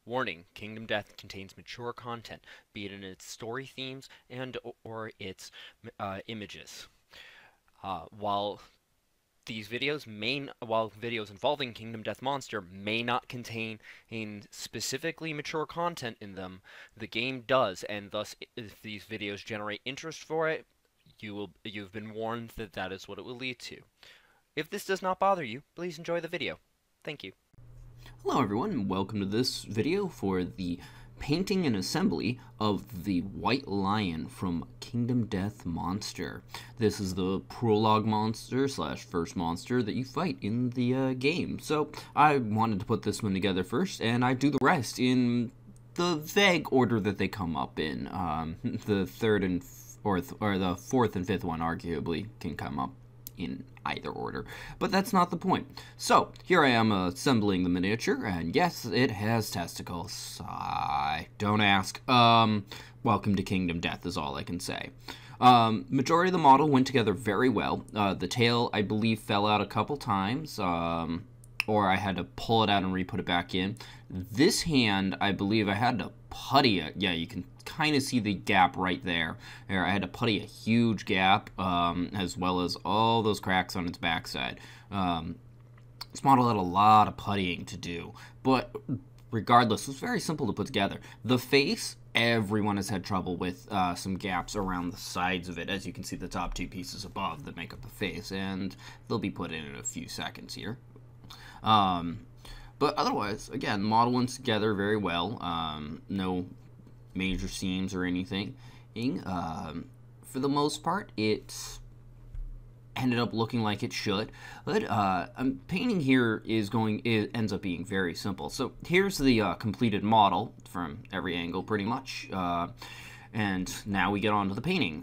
Warning: Kingdom Death contains mature content, be it in its story themes and or its images. While while videos involving Kingdom Death Monster may not contain specifically mature content in them, the game does, and thus, if these videos generate interest for it, you've been warned that that is what it will lead to. If this does not bother you, please enjoy the video. Thank you. Hello everyone, and welcome to this video for the painting and assembly of the White Lion from Kingdom Death Monster. This is the prologue monster slash first monster that you fight in the game. So I wanted to put this one together first, and I do the rest in the vague order that they come up in. The third and fourth, or the fourth and fifth one arguably can come up in either order, but that's not the point. So here I am assembling the miniature, and yes, it has testicles. Don't ask. Welcome to Kingdom Death is all I can say. Majority of the model went together very well. The tail, I believe, fell out a couple times, or I had to pull it out and re-put it back in. This hand, I believe I had to putty it. Yeah, you can kind of see the gap right there. I had to putty a huge gap, as well as all those cracks on its backside. This model had a lot of puttying to do, but regardless, it was very simple to put together. The face, everyone has had trouble with some gaps around the sides of it. As you can see, the top two pieces above that make up the face, and they'll be put in a few seconds here. But otherwise, again, the model went together very well. No major seams or anything. For the most part, it ended up looking like it should. But painting here ends up being very simple. So here's the completed model from every angle, pretty much. And now we get on to the painting.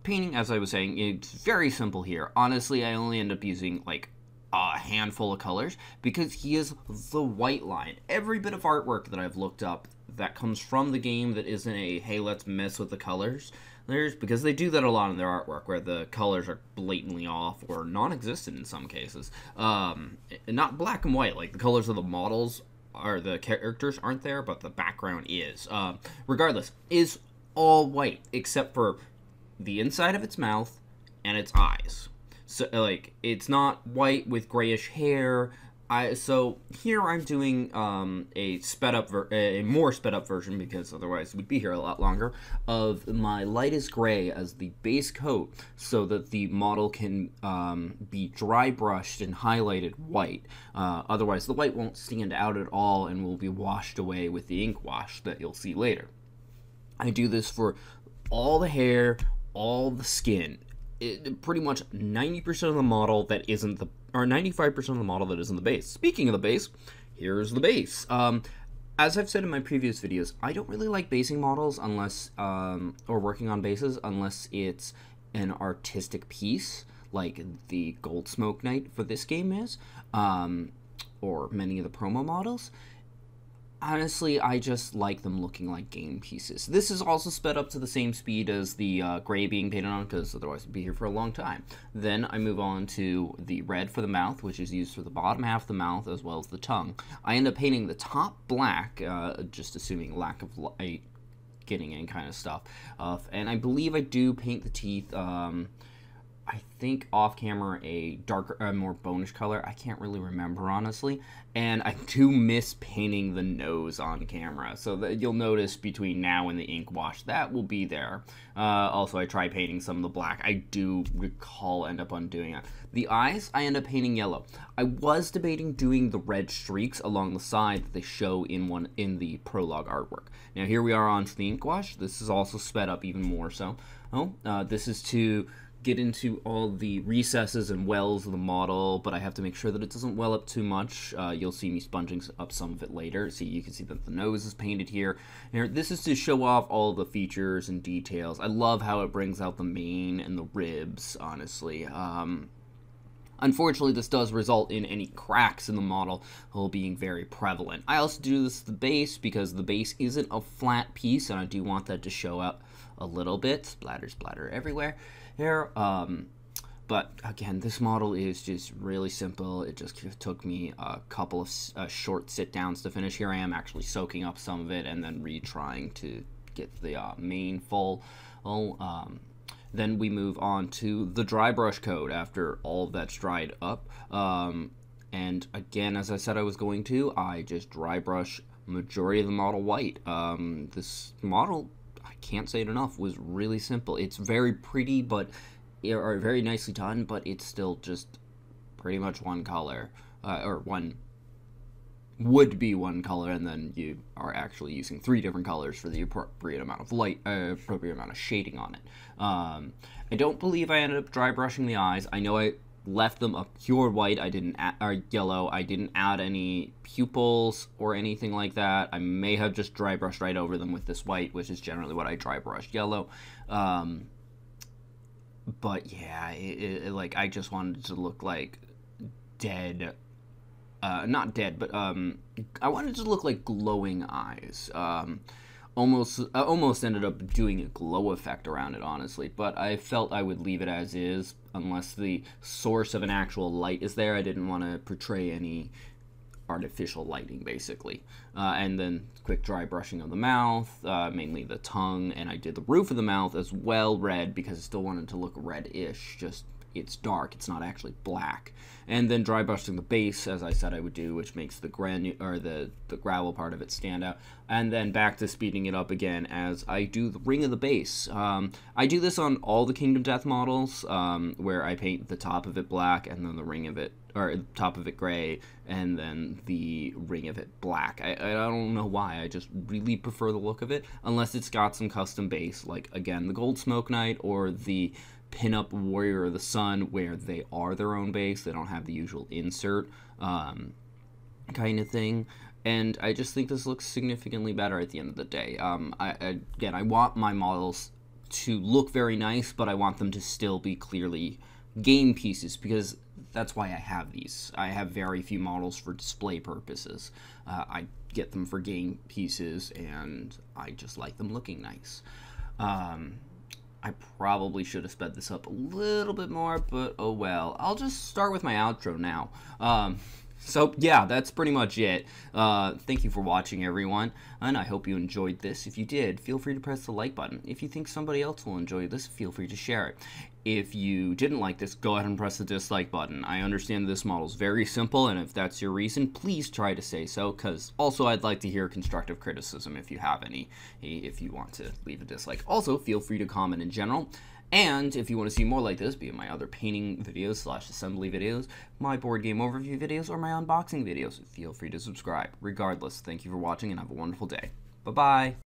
Painting, as I was saying, it's very simple here. Honestly, I only end up using like a handful of colors because he is the White Lion. Every bit of artwork that I've looked up that comes from the game that isn't a hey, let's mess with the colors, because they do that a lot in their artwork where the colors are blatantly off or non-existent in some cases. Not black and white, like the colors of the models or the characters aren't there, but the background is. Regardless, is all white except for the inside of its mouth and its eyes. So, like, it's not white with grayish hair. So here I'm doing a more sped up version, because otherwise we'd be here a lot longer, of my lightest gray as the base coat, so that the model can be dry brushed and highlighted white. Otherwise, the white won't stand out at all and will be washed away with the ink wash that you'll see later. I do this for all the hair, all the skin. Pretty much 90% of the model that isn't or 95% of the model that isn't the base. Speaking of the base, here's the base. As I've said in my previous videos, I don't really like basing models unless, or working on bases, unless it's an artistic piece, like the Gold Smoke Knight for this game is, or many of the promo models. Honestly, I just like them looking like game pieces. This is also sped up to the same speed as the gray being painted on, because otherwise I'd be here for a long time. Then I move on to the red for the mouth, which is used for the bottom half of the mouth as well as the tongue. I end up painting the top black, just assuming lack of light getting in kind of stuff. And I believe I do paint the teeth, I think off camera a darker, more bonish color. I can't really remember, honestly. And I do miss painting the nose on camera, so that you'll notice between now and the ink wash that will be there. Also, I try painting some of the black. I do recall end up undoing it. The eyes, I end up painting yellow. I was debating doing the red streaks along the side that they show in the prologue artwork. Now here we are on to the ink wash. This is also sped up even more so. This is to get into all the recesses and wells of the model, but I have to make sure that it doesn't well up too much. You'll see me sponging up some of it later. See, you can see that the nose is painted here. Here, this is to show off all the features and details. I love how it brings out the mane and the ribs, honestly. Unfortunately, this does result in any cracks in the model being very prevalent. I also do this to the base because the base isn't a flat piece, and I do want that to show up a little bit. Splatter, splatter everywhere. Here, But again, this model is just really simple. It just took me a couple of short sit-downs to finish. Here I am actually soaking up some of it and then retrying to get the main full. Then we move on to the dry brush coat after all of that's dried up. And again, as I said I was going to, I just dry brush majority of the model white. This model, I can't say it enough, was really simple. It's very pretty, but or very nicely done, but it's still just pretty much one color, or one would be one color, and then you are actually using 3 different colors for the appropriate amount of light, appropriate amount of shading on it. I don't believe I ended up dry brushing the eyes. I know I left them a pure white. I didn't add, or yellow. I didn't add any pupils or anything like that. I may have just dry brushed right over them with this white, which is generally what I dry brush yellow. But yeah, like, I just wanted to look like dead, not dead, but I wanted to look like glowing eyes. Almost ended up doing a glow effect around it, honestly, but I felt I would leave it as is unless the source of an actual light is there. I didn't want to portray any artificial lighting, basically. And then quick dry brushing of the mouth, mainly the tongue, and I did the roof of the mouth as well red because I still wanted to look reddish, just it's dark, it's not actually black. And then dry brushing the base, as I said I would do, which makes the gravel part of it stand out. And then back to speeding it up again as I do the ring of the base. I do this on all the Kingdom Death models, where I paint the top of it black and then the ring of it, or top of it gray, and then the ring of it black. I don't know why, I just really prefer the look of it, unless it's got some custom base, like, again, the Gold Smoke Knight or the Pinup Warrior of the Sun, where they are their own base. They don't have the usual insert kind of thing. And I just think this looks significantly better at the end of the day. Again, I want my models to look very nice, but I want them to still be clearly game pieces, because that's why I have these. I have very few models for display purposes. I get them for game pieces, and I just like them looking nice. I probably should have sped this up a little bit more, but oh well. I'll just start with my outro now. So yeah, that's pretty much it. Thank you for watching, everyone, and I hope you enjoyed this. If you did, feel free to press the like button. If you think somebody else will enjoy this, feel free to share it. If you didn't like this, go ahead and press the dislike button. I understand this model is very simple, and if that's your reason, please try to say so, because also I'd like to hear constructive criticism if you have any, if you want to leave a dislike. Also, feel free to comment in general. And if you want to see more like this, be it my other painting videos / assembly videos, my board game overview videos, or my unboxing videos, feel free to subscribe. Regardless, thank you for watching and have a wonderful day. Bye-bye!